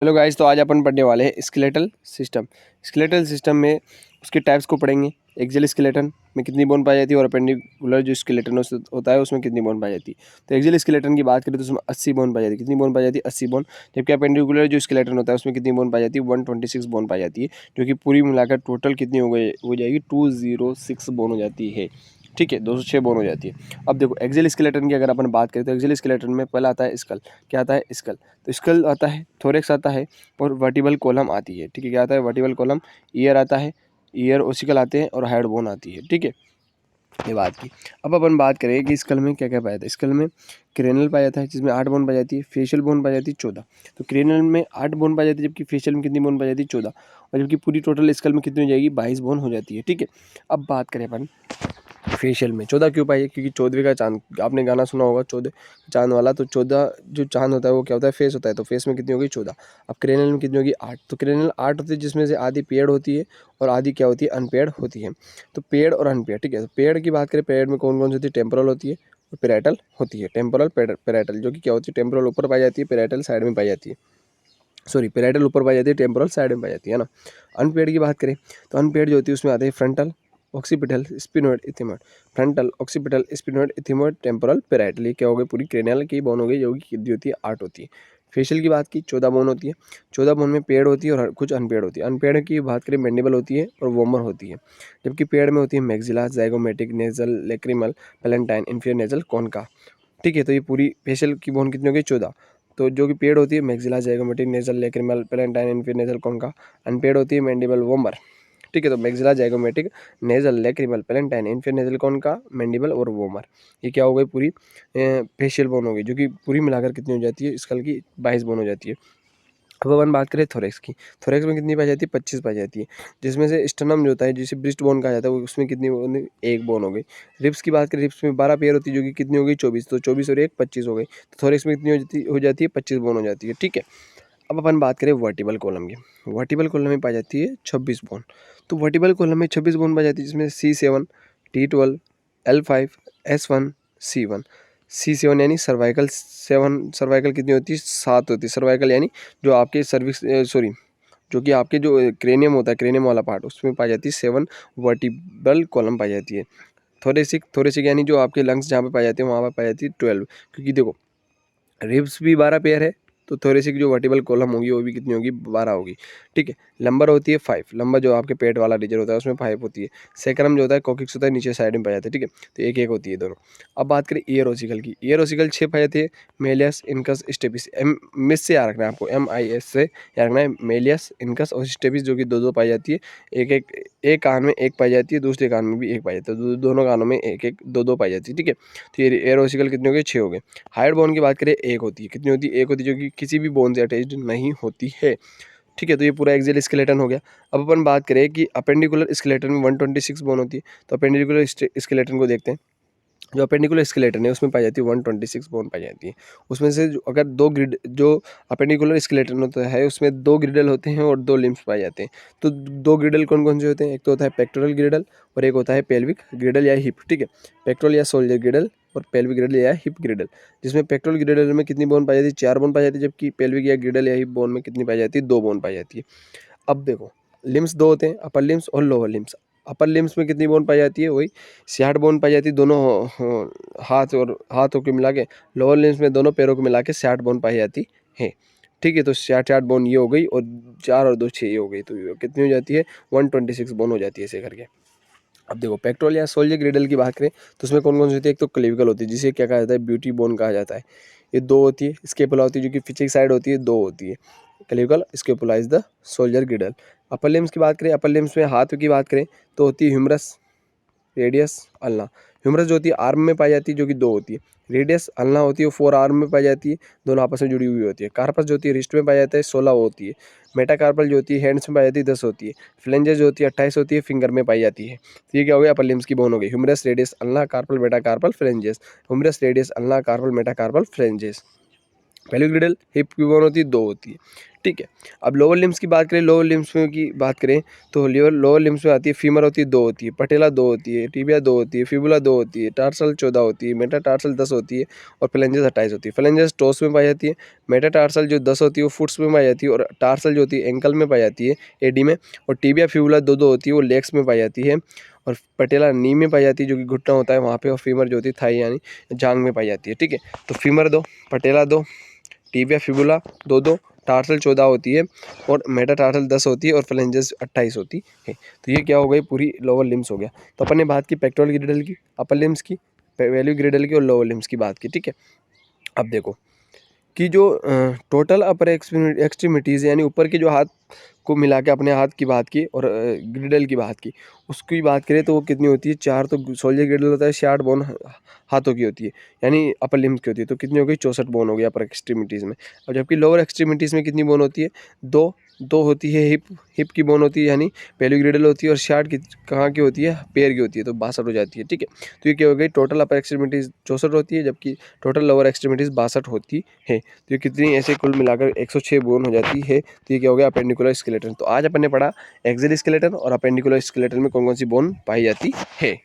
Hello guys, तो आज अपन पढ़ने वाले हैं स्केलेटल सिस्टम। स्केलेटल सिस्टम में उसके टाइप्स को पढ़ेंगे। एक्सियल स्केलेटन में कितनी बोन पाई जाती है और अपेंडिकुलर जो स्केलेटन होता है उसमें कितनी बोन पाई जाती है। तो एक्सियल स्केलेटन की बात करें तो उसमें 80 बोन पाई जाती है। कितनी बोन पाई जाती है? 80 बोन। जबकि अपेंडिकुलर जो स्केलेटन होता है उसमें कितनी बोन पाई जाती है? 126 बोन पाई जाती है, जो कि पूरी मिलाकर टोटल कितनी हो जाएगी? 206 बोन हो जाती है। ठीक है, 206 बोन हो जाती है। अब देखो एक्सियल स्केलेटन की अगर अपन बात करें तो एक्सियल स्केलेटन में पहला आता है स्कल। क्या आता है? स्कल। तो स्कल आता है, थोरेक्स आता है और वर्टिबल कॉलम आती है। ठीक है, क्या आता है? Vertebral column. ईयर आता है, ईयर ओसिकल आते हैं और हेड बोन आती है। ठीक है, ये बात की। अब अपन बात करें कि स्कल में क्या क्या पाया जाता है। स्कल में क्रेनल पाया जाता है जिसमें 8 बोन पाई जाती है, फेशियल बोन पाई जाती है 14। तो क्रेनल में 8 बोन पाई जाती है जबकि फेशियल में कितनी बोन पाई जाती है? 14। और जबकि पूरी टोटल स्कल में कितनी हो जाएगी? 22 बोन हो जाती है। ठीक है, अब बात करें अपन फेशियल में 14 क्यों पाई है? क्योंकि 14वें का चांद, आपने गाना सुना होगा 14 चांद वाला। तो 14 जो चांद होता है वो क्या होता है? फेस होता है। तो फेस में कितनी होगी? 14। अब क्रेनल में कितनी होगी? 8। तो क्रेनल 8 होती है जिसमें से आधी पेड होती है और आधी क्या होती है? अनपेड होती है। तो पेड और अनपेड। ठीक है, तो पेड की बात करें, पेड में कौन कौन सी होती है? टेम्पोरल होती है और पेराइटल होती है। टेम्पोरल पेराइटल, जो कि क्या होती है? टेम्पोरल ऊपर पाई जाती है, पेराइटल साइड में पाई जाती है। सॉरी, पेराइटल ऊपर पाई जाती है, टेम्पोरल साइड में पाई जाती है ना। अनपेड की बात करें तो अनपेड जो होती है उसमें आते हैं frontal, occipital, sphenoid, ethmoid. Frontal, occipital, sphenoid, ethmoid, temporal, parietal. ये क्या हो गई? पूरी क्रेनियल की बोन हो गई, जो कि कितनी होती है? 8 होती है। फेशियल की बात की, 14 बोन होती है। 14 बोन में पेड़ होती है और कुछ अनपेड होती है। अनपेड की बात करें, मैंडिबल होती है और वोमर होती है। जबकि पेड़ में होती है maxilla, zygomatic, nasal, lacrimal, palatine, inferior nasal, concha. ठीक है, तो ये पूरी फेशियल की बोन कितनी हो गई? 14। तो जो कि पेड़ होती है maxilla, zygomatic, nasal, lacrimal, palatine, inferior nasal, concha. Unpaired होती है मैंडिबल, वोमर। ठीक है, तो maxilla, zygomatic, nasal, lacrimal, palatine, inferior nasal, concha, mandible और वोमर। ये क्या हो गई? पूरी फेशियल बोन हो गई, जो कि पूरी मिलाकर कितनी हो जाती है? स्कल की 22 बोन हो जाती है। अब अपन बात करें थोरेक्स की। थोरेक्स में कितनी पाई जाती है? 25 पाई जाती है, जिसमें से स्टर्नम जो होता है, जिसे ब्रिस्ट बोन कहा जाता है, वो उसमें कितनी बोन? 1 बोन हो गई। रिब्स की बात करें, रिब्स में 12 पेयर होती है, जो कि कितनी हो गई? 24। तो 24 और 1 25 हो गई। तो थोरेक्स में कितनी हो जाती है? 25 बोन हो जाती है। ठीक है, अब अपन बात करें वर्टिबल कॉलम की। वर्टिबल कॉलम में पाई जाती है 26 बोन। तो वर्टिबल कॉलम में 26 बोन पाई जाती है, जिसमें C7, T12, L5, S1, C1। C7 यानी सर्वाइकल 7। सर्वाइकल कितनी होती है? 7 होती है। सर्वाइकल यानी जो आपके सर्विक्स, सॉरी, जो कि आपके जो क्रेनियम होता है, क्रेनियम वाला पार्ट, उसमें पाई जाती है 7 वर्टिबल कॉलम पाई जाती है। थोरेसिक, थोरेसिक यानी जो आपके लंग्स जहाँ पे पाई जाती है वहाँ पर पाई जाती है 12। क्योंकि देखो रिब्स भी 12 पेयर है, तो थोरेसिक जो वर्टिबल कॉलम होगी वो भी कितनी होगी? 12 होगी। ठीक है, लंबर होती है 5। लंबर जो आपके पेट वाला रीजन होता है उसमें 5 होती है। सेक्रम जो होता है, कोकिक्स होता है, नीचे साइड में पाया जाता है। ठीक है, तो एक एक होती है दोनों। अब बात करें ईयर ओसिकल की। ईयर ओसिकल 6 पाए जाते हैं, मेलियस, इनकस, स्टेपिस। मिस से याद रखना है आपको, MIS से याद रखना है। मेलियस, इनकस और स्टेपिस, जो कि 2-2 पाई जाती है। एक कान में 1 पाई जाती है, दूसरे कान में भी 1 पाई जाती है। दोनों कानों में 1-1, 2-2 पाई जाती है। ठीक है, तो ये ईयर ओसिकल कितने हो गए? 6 हो गए। हाइड बोन की बात करें, 1 होती है। कितनी होती है? 1 होती है, जो कि किसी भी बोन से अटैच्ड नहीं होती है। ठीक है, तो ये पूरा एक्सियल स्केलेटन हो गया। अब अपन बात करें कि अपेंडिकुलर स्केलेटन में 126 बोन होती है। तो अपेंडिकुलर स्केलेटन को देखते हैं। जो अपेंडिकुलर स्केलेटन है उसमें पाई जाती है 126 बोन पाई जाती है। उसमें से अगर दो ग्रिड, जो अपेंडिकुलर स्केलेटन होता है उसमें 2 ग्रिडल होते हैं और 2 लिम्स पाए जाते हैं। तो 2 ग्रिडल कौन कौन से होते हैं? एक तो होता है पेक्टोरल ग्रिडल और एक होता है पेल्विक ग्रिडल या हिप। ठीक है, पेक्टोरल या शोल्डर ग्रिडल और पेल्विक ग्रिडल या हिप ग्रिडल। जिसमें पेक्टोरल ग्रिडल में कितनी बोन पाई जाती है? 4 बोन पाई जाती है, जबकि पेल्विक या ग्रिडल या हिप बोन में कितनी पाई जाती है? 2 बोन पाई जाती है। अब देखो, लिम्स 2 होते हैं, अपर लिम्स और लोअर लिम्स। अपर लिम्स में कितनी बोन पाई जाती है? वही 66 बोन पाई जाती है, दोनों हाथों को मिला के। लोअर लिम्स में दोनों पैरों को मिला के 60 बोन पाई जाती है। ठीक है, तो 60 बोन ये हो गई और 4 और 2 6 ये हो गई। तो ये कितनी हो जाती है? 126 बोन हो जाती है ऐसे करके। अब देखो पेक्टोरल या सोल्जर ग्रिडल की बात करें तो उसमें कौन कौन सी होती है? एक तो क्लेविकल होती है, जिसे क्या कहा जाता है? ब्यूटी बोन कहा जाता है। ये 2 होती है। स्केपुला होती है, जो कि पीछे की साइड होती है, 2 होती है। Clavicle, scapula is the soldier ग्रिडल। Upper limbs की बात करें, अपर लिम्स में हाथ की बात करें तो होती है ह्यूमरस, रेडियस, अल्ना। ह्यूमरस जो होती है आर्म में पाई जाती है, जो कि 2 होती है। रेडियस, अल्ना होती है 4 आर्म में पाई जाती है, दोनों आपस में जुड़ी हुई होती है। कार्पस जो होती है रिस्ट में पाई जाता है, 16 होती है। मेटाकार्पल जो होती है हैंड्स में पाई जाती है, 10 होती है। फ्लेंजेस जो होती है 28 होती है, फिंगर में पाई जाती है। तो ये क्या हो गया? अपर लिम्स की बोन हो गई। Humerus, radius, ulna, carpal, metacarpal, phalanges. Humerus, radius, ulna, carpal, metacarpal, phalanges. Pelvic girdle, hip की बोन होती है, 2 होती है। ठीक है। अब लोअर लिम्स की बात करें, लोअर लिम्स में की बात करें तो लोअर लिम्स में आती है, फीमर होती है 2 होती है, पटेला 2 होती है, टिबिया 2 होती है, फिबुला 2 होती है, टार्सल 14 होती है, मेटाटार्सल 10 होती है और फ्लेंजेस 28 होती है। फ्लेंजेस टोस में पाई जाती है, मेटाटार्सल जो 10 होती है वो फुट्स में पाई जाती है और टार्सल जो होती है एंकल में पाई जाती है, एडी में। और टिबिया फिबुला 2-2 होती है, वो लेग्स में पाई जाती है और पटेला नी में पाई जाती है जो कि घुटना होता है वहाँ पे, और फीमर जो होती है थाई यानी जांग में पाई जाती है। ठीक है, तो फीमर 2, पटेला 2, टिबिया फिबुला 2-2, टार्सल 14 होती है और मेटाटार्सल 10 होती है और फ्लेंजेस 28 होती है। तो ये क्या हो गई, पूरी लोअर लिम्स हो गया। तो अपन ने बात की पेक्टोरल ग्रिडल की, अपर लिम्स की, वैल्यू ग्रिडल की और लोअर लिम्स की बात की। ठीक है, अब देखो कि जो टोटल अपर एक्सट्रीमिटीज़ यानी ऊपर के जो हाथ को मिला के अपने हाथ की बात की और ग्रिडल की बात की, उसकी बात करें तो वो कितनी होती है, 4 तो सोल्जर ग्रिडल होता है, 66 बोन हाथों की होती है यानी अपर लिम्स की होती है। तो कितनी हो गई, 64 बोन हो गई अपर एक्सट्रीमिटीज़ में। और जबकि लोअर एक्सट्रीमिटीज़ में कितनी बोन होती है, 2 होती है। हिप की बोन होती है यानी पेल्विक ग्रिडल होती है और 60 की कहाँ की होती है, पैर की होती है, तो 62 हो जाती है। ठीक है, तो ये क्या हो गई, टोटल अपर एक्सट्रीमिटीज़ 64 होती है जबकि टोटल लोअर एक्सट्रीमिटीज़ 62 होती है। तो ये कितनी ऐसे कुल मिलाकर 106 बोन हो जाती है। तो ये क्या हो गया, अपेंडिकुलर स्केलेटन। तो आज अपन ने पढ़ा एक्सियल स्केलेटन और अपेंडिकुलर स्केलेटन में कौन कौन सी बोन पाई जाती है।